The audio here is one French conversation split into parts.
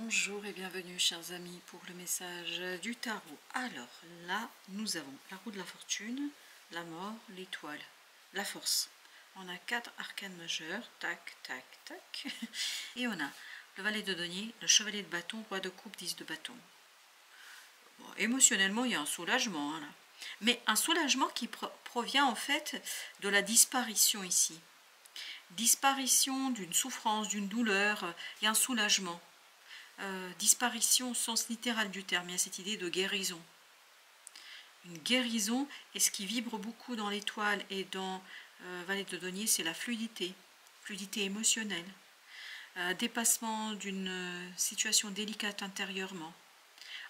Bonjour et bienvenue chers amis pour le message du tarot. Alors là nous avons la roue de la fortune, la mort, l'étoile, la force. On a 4 arcanes majeurs, tac tac tac, et on a le valet de denier, le chevalier de bâton, roi de coupe, 10 de bâton. Bon, émotionnellement il y a un soulagement hein, là. Mais un soulagement qui provient en fait de la disparition ici. Disparition d'une souffrance, d'une douleur, il y a un soulagement. Disparition au sens littéral du terme, il y a cette idée de guérison. Une guérison, et ce qui vibre beaucoup dans l'étoile et dans Valet de denier, c'est la fluidité, fluidité émotionnelle, dépassement d'une situation délicate intérieurement.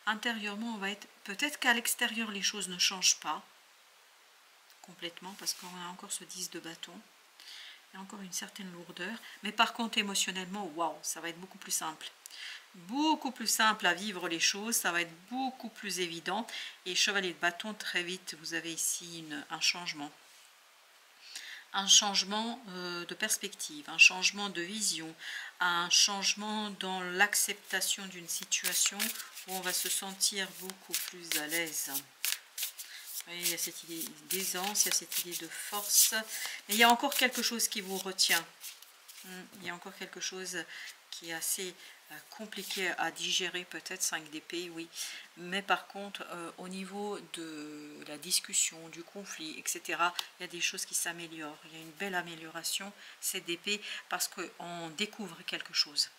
Intérieurement, on va être, peut-être qu'à l'extérieur les choses ne changent pas complètement, parce qu'on a encore ce 10 de bâton, il y a encore une certaine lourdeur, mais par contre émotionnellement, waouh, ça va être beaucoup plus simple. Beaucoup plus simple à vivre les choses, ça va être beaucoup plus évident. Et chevalier de bâton, très vite, vous avez ici un changement. Un changement de perspective, un changement de vision, un changement dans l'acceptation d'une situation où on va se sentir beaucoup plus à l'aise. Il y a cette idée d'aisance, il y a cette idée de force, mais il y a encore quelque chose qui vous retient. Il y a encore quelque chose qui est assez compliqué à digérer, peut-être 5 d'épée, oui. Mais par contre, au niveau de la discussion, du conflit, etc., il y a des choses qui s'améliorent. Il y a une belle amélioration, 7 d'épée, parce qu'on découvre quelque chose.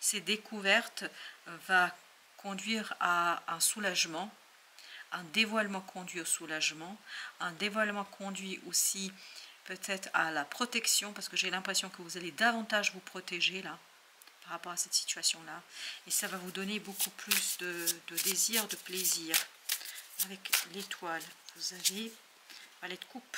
Ces découvertes vont conduire à un soulagement. Un dévoilement conduit au soulagement. Un dévoilement conduit aussi peut-être à la protection, parce que j'ai l'impression que vous allez davantage vous protéger là, par rapport à cette situation-là. Et ça va vous donner beaucoup plus de désir, de plaisir. Avec l'étoile, vous avez valet de coupe.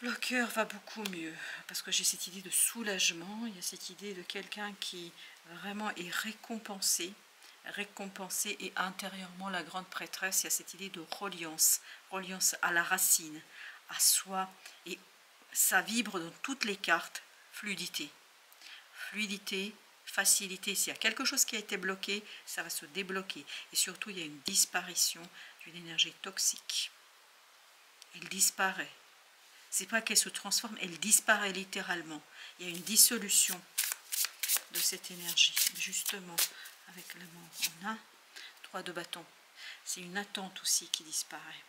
Le cœur va beaucoup mieux, parce que j'ai cette idée de soulagement, il y a cette idée de quelqu'un qui vraiment est récompensé, et intérieurement la grande prêtresse, il y a cette idée de reliance à la racine, à soi, et ça vibre dans toutes les cartes, fluidité, facilité. S'il y a quelque chose qui a été bloqué, ça va se débloquer, et surtout il y a une disparition d'une énergie toxique. Elle disparaît. C'est pas qu'elle se transforme, elle disparaît littéralement. Il y a une dissolution de cette énergie, justement, avec la mort. On a 3 de bâton. C'est une attente aussi qui disparaît.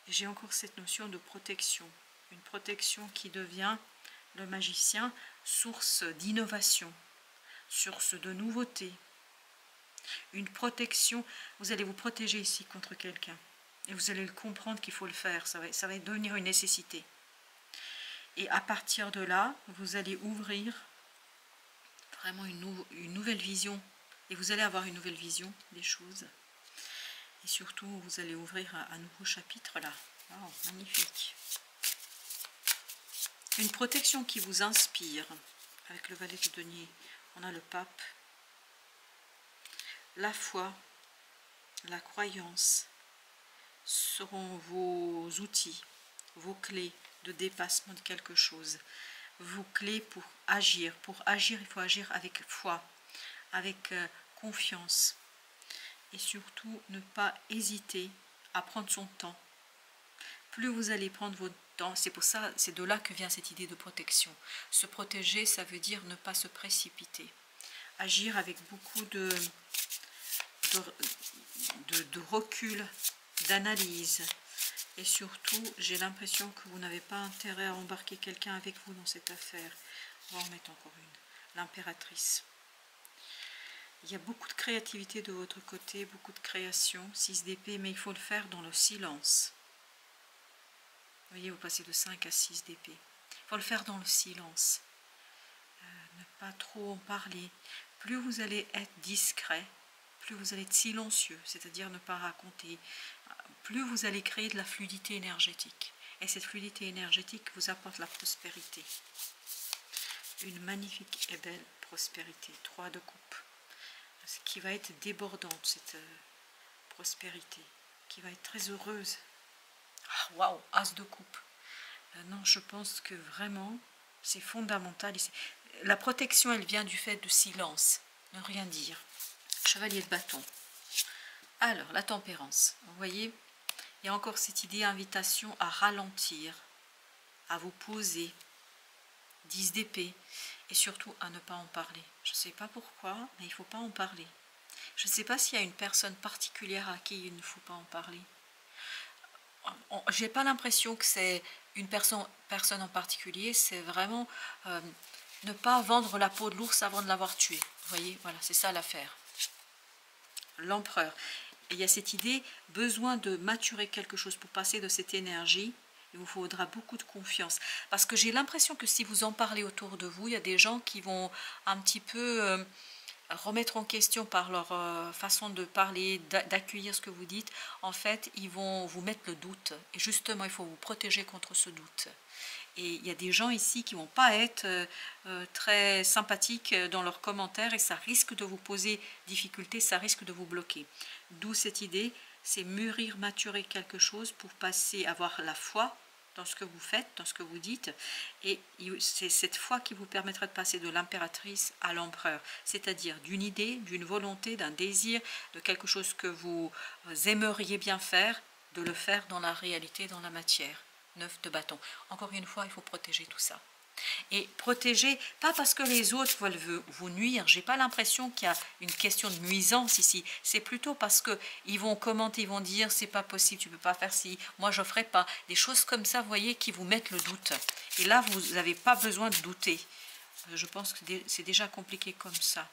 J'ai encore cette notion de protection. Une protection qui devient, le magicien, source d'innovation, source de nouveauté. Une protection, vous allez vous protéger ici contre quelqu'un. Et vous allez le comprendre qu'il faut le faire, ça va devenir une nécessité. Et à partir de là, vous allez ouvrir vraiment une nouvelle vision. Et vous allez avoir une nouvelle vision des choses. Et surtout, vous allez ouvrir un nouveau chapitre là. Wow, magnifique. Une protection qui vous inspire. Avec le valet de denier, on a le pape. La foi, la croyance seront vos outils, vos clés de dépassement de quelque chose, vos clés pour agir. Pour agir, il faut agir avec foi, avec confiance, et surtout ne pas hésiter à prendre son temps. Plus vous allez prendre votre temps, c'est pour ça, c'est de là que vient cette idée de protection. Se protéger, ça veut dire ne pas se précipiter. Agir avec beaucoup de recul, d'analyse, et surtout j'ai l'impression que vous n'avez pas intérêt à embarquer quelqu'un avec vous dans cette affaire. On va en mettre encore une, l'impératrice. Il y a beaucoup de créativité de votre côté, beaucoup de création, 6 d'épée, mais il faut le faire dans le silence. Vous voyez, vous passez de 5 à 6 d'épée. Il faut le faire dans le silence, ne pas trop en parler. Plus vous allez être discret, plus vous allez être silencieux, c'est-à-dire ne pas raconter, plus vous allez créer de la fluidité énergétique. Et cette fluidité énergétique vous apporte la prospérité. Une magnifique et belle prospérité. 3 de coupe. Ce qui va être débordante, cette prospérité, qui va être très heureuse. Ah, waouh, as de coupe. Non, je pense que vraiment, c'est fondamental. La protection, elle vient du fait de silence, ne rien dire. Chevalier de bâton. Alors, la tempérance. Vous voyez, il y a encore cette idée, invitation à ralentir, à vous poser. 10 d'épée. Et surtout à ne pas en parler. Je ne sais pas pourquoi, mais il ne faut pas en parler. Je ne sais pas s'il y a une personne particulière à qui il ne faut pas en parler. J'ai pas l'impression que c'est une personne en particulier, c'est vraiment ne pas vendre la peau de l'ours avant de l'avoir tué. Vous voyez, voilà, c'est ça l'affaire. L'empereur. Et il y a cette idée, besoin de maturer quelque chose pour passer de cette énergie. Il vous faudra beaucoup de confiance. Parce que j'ai l'impression que si vous en parlez autour de vous, il y a des gens qui vont un petit peu remettre en question par leur façon de parler, d'accueillir ce que vous dites. En fait, ils vont vous mettre le doute. Et justement, il faut vous protéger contre ce doute. Et il y a des gens ici qui ne vont pas être très sympathiques dans leurs commentaires et ça risque de vous poser difficulté, ça risque de vous bloquer. D'où cette idée, c'est mûrir, maturer quelque chose pour passer, avoir la foi dans ce que vous faites, dans ce que vous dites. Et c'est cette foi qui vous permettra de passer de l'impératrice à l'empereur, c'est-à-dire d'une idée, d'une volonté, d'un désir, de quelque chose que vous aimeriez bien faire, de le faire dans la réalité, dans la matière. 9 de bâton. Encore une fois, il faut protéger tout ça. Et protéger, pas parce que les autres veulent vous nuire, j'ai pas l'impression qu'il y a une question de nuisance ici, c'est plutôt parce que ils vont commenter, ils vont dire c'est pas possible, tu peux pas faire ci, moi je ferai pas, des choses comme ça, vous voyez, qui vous mettent le doute. Et là, vous n'avez pas besoin de douter. Je pense que c'est déjà compliqué comme ça.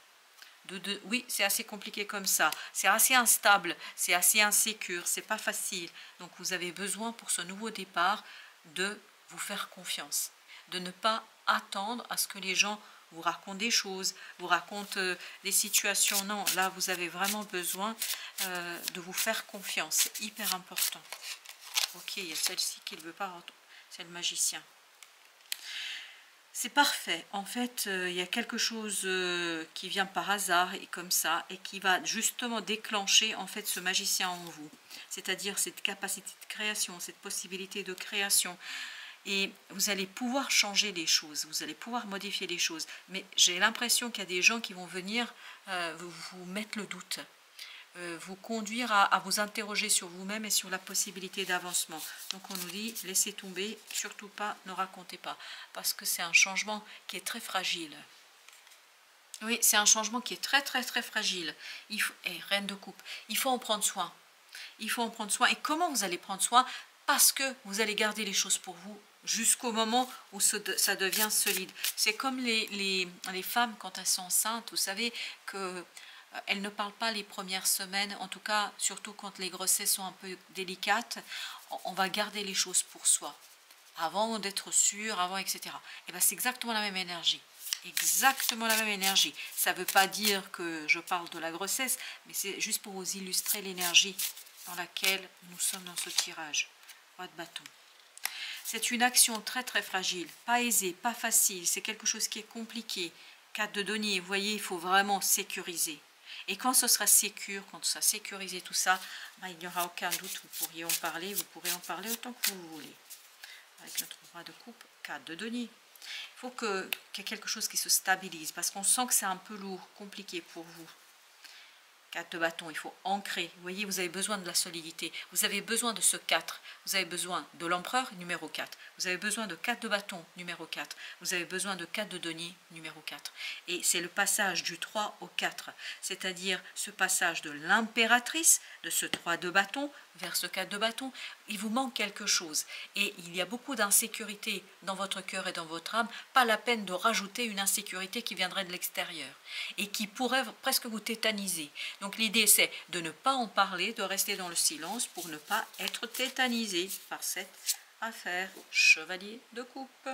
Oui, c'est assez compliqué comme ça, c'est assez instable, c'est assez insécure, c'est pas facile. Donc vous avez besoin pour ce nouveau départ de vous faire confiance, de ne pas attendre à ce que les gens vous racontent des choses, vous racontent des situations. Non, là vous avez vraiment besoin de vous faire confiance, c'est hyper important. Ok, il y a celle-ci qui ne veut pas, c'est le magicien. C'est parfait. En fait, il y a quelque chose qui vient par hasard et comme ça, et qui va justement déclencher en fait ce magicien en vous. C'est-à-dire cette capacité de création, cette possibilité de création. Et vous allez pouvoir changer les choses, vous allez pouvoir modifier les choses. Mais j'ai l'impression qu'il y a des gens qui vont venir vous mettre le doute. Vous conduire à vous interroger sur vous-même et sur la possibilité d'avancement. Donc on nous dit, laissez tomber, surtout pas, ne racontez pas, parce que c'est un changement qui est très fragile. Oui, c'est un changement qui est très fragile. Et reine de coupe, il faut en prendre soin. Il faut en prendre soin. Et comment vous allez prendre soin? Parce que vous allez garder les choses pour vous jusqu'au moment où ça devient solide. C'est comme les femmes quand elles sont enceintes, vous savez que elles ne parlent pas les premières semaines, en tout cas, surtout quand les grossesses sont un peu délicates, on va garder les choses pour soi, avant d'être sûr, avant, etc. Et bien c'est exactement la même énergie. Exactement la même énergie. Ça ne veut pas dire que je parle de la grossesse, mais c'est juste pour vous illustrer l'énergie dans laquelle nous sommes dans ce tirage. Roi de bâton. C'est une action très fragile, pas aisée, pas facile, c'est quelque chose qui est compliqué. 4 de denier, vous voyez, il faut vraiment sécuriser. Et quand ce sera sécure, quand ce sera sécurisé tout ça, ben, il n'y aura aucun doute, vous pourrez en parler autant que vous voulez. Avec notre roi de coupe, 4 de denier. Il faut qu'il y ait quelque chose qui se stabilise, parce qu'on sent que c'est un peu lourd, compliqué pour vous. 4 de bâton, il faut ancrer. Vous voyez, vous avez besoin de la solidité. Vous avez besoin de ce 4. Vous avez besoin de l'empereur, numéro 4. Vous avez besoin de 4 de bâton, numéro 4. Vous avez besoin de 4 de denier, numéro 4. Et c'est le passage du 3 au 4. C'est-à-dire ce passage de l'impératrice, de ce 3 de bâton, vers ce 4 de bâton. Il vous manque quelque chose. Et il y a beaucoup d'insécurité dans votre cœur et dans votre âme. Pas la peine de rajouter une insécurité qui viendrait de l'extérieur. Et qui pourrait presque vous tétaniser. Donc l'idée c'est de ne pas en parler, de rester dans le silence pour ne pas être tétanisé par cette affaire. Chevalier de coupe.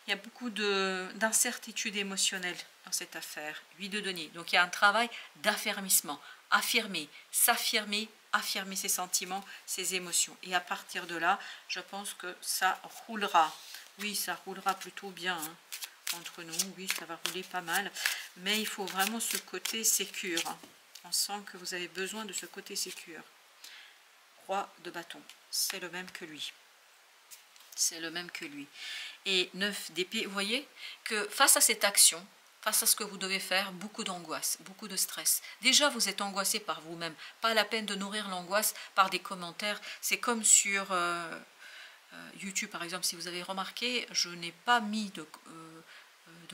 Il y a beaucoup d'incertitude émotionnelle dans cette affaire. 8 de denier. Donc il y a un travail d'affermissement. Affirmer, s'affirmer, affirmer ses sentiments, ses émotions. Et à partir de là, je pense que ça roulera. Oui, ça roulera plutôt bien, hein. Entre nous, oui, ça va rouler pas mal, mais il faut vraiment ce côté sécure. On sent que vous avez besoin de ce côté sécure. Roi de bâton, c'est le même que lui. C'est le même que lui. et 9 d'épée. Vous voyez que face à cette action, face à ce que vous devez faire, beaucoup d'angoisse, beaucoup de stress. Déjà, vous êtes angoissé par vous-même. Pas la peine de nourrir l'angoisse par des commentaires. C'est comme sur YouTube, par exemple, si vous avez remarqué, je n'ai pas mis de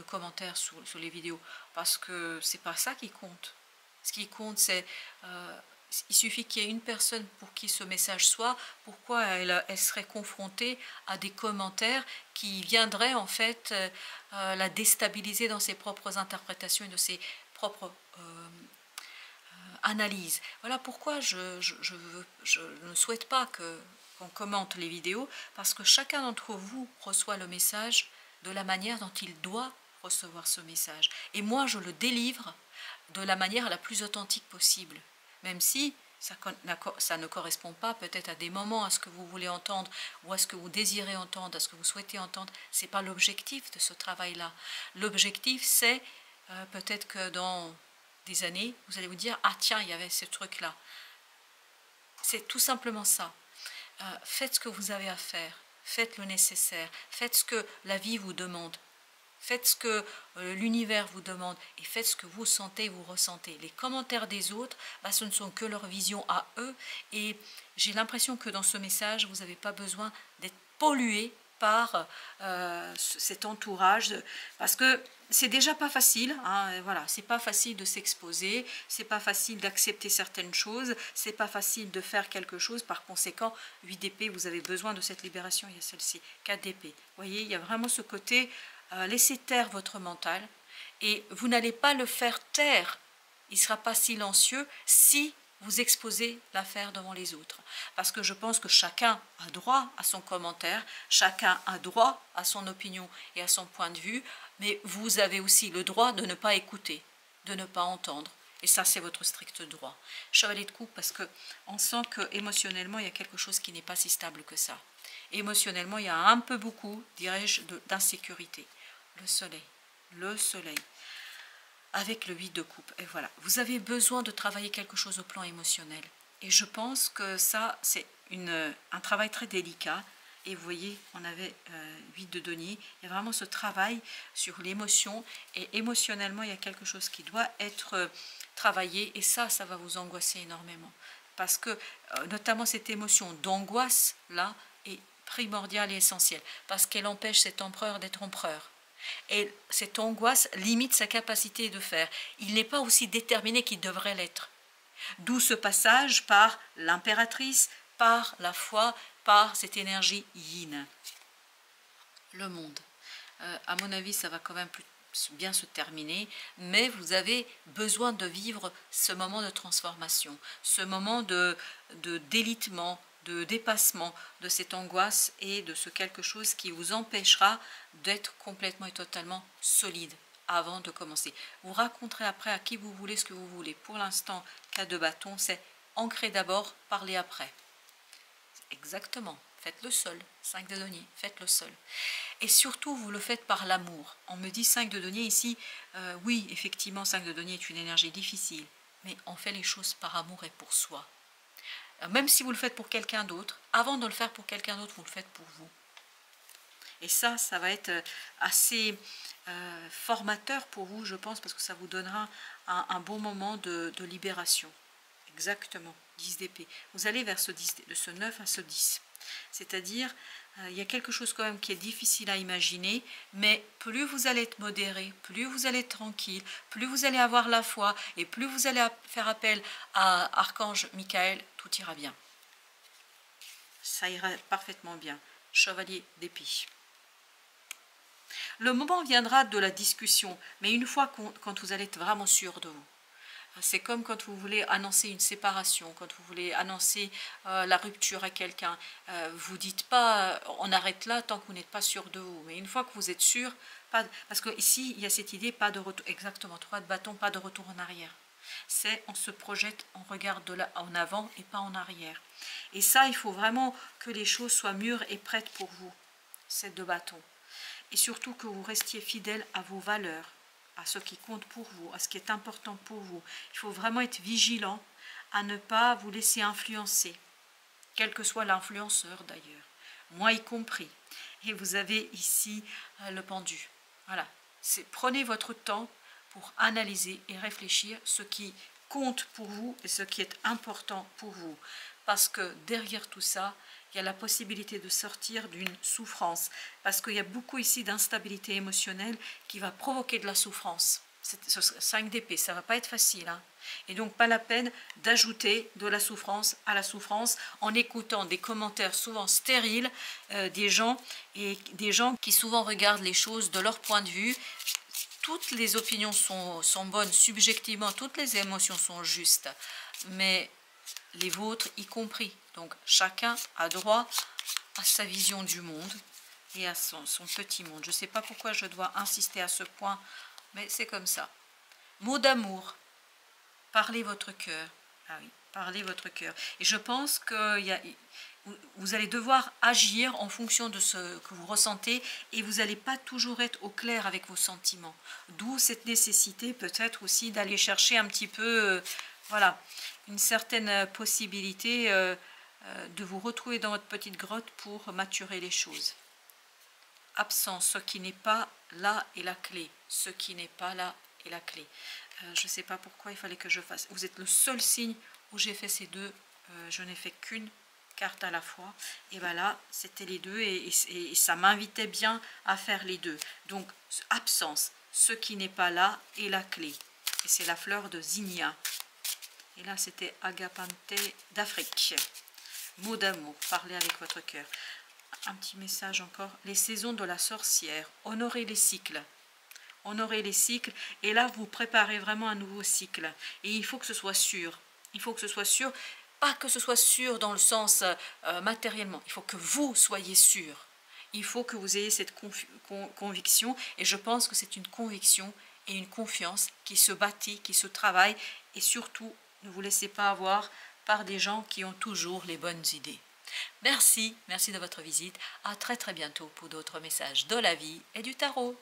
commentaires sur les vidéos, parce que c'est pas ça qui compte. Ce qui compte, c'est il suffit qu'il y ait une personne pour qui ce message soit, pourquoi elle serait confrontée à des commentaires qui viendraient en fait la déstabiliser dans ses propres interprétations et de ses propres analyses. Voilà pourquoi je ne souhaite pas qu'on commente les vidéos, parce que chacun d'entre vous reçoit le message de la manière dont il doit recevoir ce message. Et moi, je le délivre de la manière la plus authentique possible. Même si ça ne correspond pas peut-être à des moments, à ce que vous voulez entendre, ou à ce que vous désirez entendre, à ce que vous souhaitez entendre. Ce n'est pas l'objectif de ce travail-là. L'objectif, c'est peut-être que dans des années, vous allez vous dire « Ah tiens, il y avait ce truc-là ». C'est tout simplement ça. Faites ce que vous avez à faire, faites le nécessaire, faites ce que la vie vous demande. Faites ce que l'univers vous demande et faites ce que vous sentez, vous ressentez. Les commentaires des autres, ce ne sont que leur vision à eux. Et j'ai l'impression que dans ce message, vous n'avez pas besoin d'être pollué par cet entourage. Parce que c'est déjà pas facile. Hein, voilà, c'est pas facile de s'exposer, c'est pas facile d'accepter certaines choses, c'est pas facile de faire quelque chose. Par conséquent, 8 d'épée, vous avez besoin de cette libération. Il y a celle-ci, 4 d'épée. Vous voyez, il y a vraiment ce côté... laissez taire votre mental et vous n'allez pas le faire taire, il ne sera pas silencieux si vous exposez l'affaire devant les autres. Parce que je pense que chacun a droit à son commentaire, chacun a droit à son opinion et à son point de vue, mais vous avez aussi le droit de ne pas écouter, de ne pas entendre. Et ça, c'est votre strict droit. Chevalier de coupe, parce qu'on sent qu'émotionnellement, il y a quelque chose qui n'est pas si stable que ça. Émotionnellement, il y a un peu beaucoup, dirais-je, d'insécurité. Le soleil, avec le 8 de coupe. Et voilà, vous avez besoin de travailler quelque chose au plan émotionnel. Et je pense que ça, c'est un travail très délicat. Et vous voyez, on avait 8 de denier. Il y a vraiment ce travail sur l'émotion. Et émotionnellement, il y a quelque chose qui doit être travaillé. Et ça va vous angoisser énormément. Parce que, notamment cette émotion d'angoisse, là, est primordiale et essentielle. Parce qu'elle empêche cet empereur d'être empereur. Et cette angoisse limite sa capacité de faire. Il n'est pas aussi déterminé qu'il devrait l'être. D'où ce passage par l'impératrice, par la foi, par cette énergie yin. Le monde. À mon avis, ça va quand même bien se terminer, mais vous avez besoin de vivre ce moment de transformation, ce moment de délitement, de dépassement de cette angoisse et de ce quelque chose qui vous empêchera d'être complètement et totalement solide avant de commencer. Vous raconterez après à qui vous voulez ce que vous voulez. Pour l'instant, 4 de bâton, c'est ancrer d'abord, parler après. Exactement, faites-le seul. 5 de denier, faites-le seul. Et surtout, vous le faites par l'amour. On me dit 5 de denier ici, oui, effectivement, 5 de denier est une énergie difficile, mais on fait les choses par amour et pour soi. Même si vous le faites pour quelqu'un d'autre, avant de le faire pour quelqu'un d'autre, vous le faites pour vous. Et ça va être assez formateur pour vous, je pense, parce que ça vous donnera un bon moment de libération. Exactement, 10 d'épée. Vous allez vers de ce 9 à ce 10. C'est-à-dire, il y a quelque chose quand même qui est difficile à imaginer, mais plus vous allez être modéré, plus vous allez être tranquille, plus vous allez avoir la foi, et plus vous allez faire appel à Archange Michael, tout ira bien. Ça ira parfaitement bien. Chevalier d'épée. Le moment viendra de la discussion, mais une fois quand vous allez être vraiment sûr de vous. C'est comme quand vous voulez annoncer une séparation, quand vous voulez annoncer la rupture à quelqu'un. Vous ne dites pas on arrête là tant que vous n'êtes pas sûr de vous. Mais une fois que vous êtes sûr, parce qu'ici il y a cette idée, pas de retour, exactement, 3 de bâton, pas de retour en arrière. C'est on se projette, on regarde en avant et pas en arrière. Et ça, il faut vraiment que les choses soient mûres et prêtes pour vous, 7 de bâton. Et surtout que vous restiez fidèle à vos valeurs, à ce qui compte pour vous, à ce qui est important pour vous. Il faut vraiment être vigilant à ne pas vous laisser influencer, quel que soit l'influenceur d'ailleurs, moi y compris. Et vous avez ici le pendu. Voilà, prenez votre temps pour analyser et réfléchir ce qui compte pour vous et ce qui est important pour vous. Parce que derrière tout ça, il y a la possibilité de sortir d'une souffrance. Parce qu'il y a beaucoup ici d'instabilité émotionnelle qui va provoquer de la souffrance. 5 d'épée, ça ne va pas être facile. Hein. Et donc pas la peine d'ajouter de la souffrance à la souffrance en écoutant des commentaires souvent stériles des gens qui souvent regardent les choses de leur point de vue. Toutes les opinions sont bonnes subjectivement, toutes les émotions sont justes, mais les vôtres y compris. Donc chacun a droit à sa vision du monde et à son petit monde. Je ne sais pas pourquoi je dois insister à ce point, mais c'est comme ça. Mot d'amour, parlez votre cœur. Ah oui, parlez votre cœur. Et je pense que vous allez devoir agir en fonction de ce que vous ressentez et vous n'allez pas toujours être au clair avec vos sentiments. D'où cette nécessité peut-être aussi d'aller chercher un petit peu, voilà, une certaine possibilité de vous retrouver dans votre petite grotte pour maturer les choses. Absent, ce qui n'est pas là est la clé. Ce qui n'est pas là est la clé. Je ne sais pas pourquoi il fallait que je fasse. Vous êtes le seul signe où j'ai fait ces deux. Je n'ai fait qu'une carte à la fois. Et bien là, c'était les deux et ça m'invitait bien à faire les deux. Donc, absence, ce qui n'est pas là est la clé. Et c'est la fleur de zinnia. Et là, c'était Agapante d'Afrique. Mot d'amour, parlez avec votre cœur. Un petit message encore. Les saisons de la sorcière, honorez les cycles. Honorez les cycles. Et là, vous préparez vraiment un nouveau cycle. Et il faut que ce soit sûr. Il faut que ce soit sûr. Pas que ce soit sûr dans le sens matériellement. Il faut que vous soyez sûr. Il faut que vous ayez cette conviction. Et je pense que c'est une conviction et une confiance qui se bâtit, qui se travaille. Et surtout, ne vous laissez pas avoir par des gens qui ont toujours les bonnes idées. Merci de votre visite. À très bientôt pour d'autres messages de la vie et du tarot.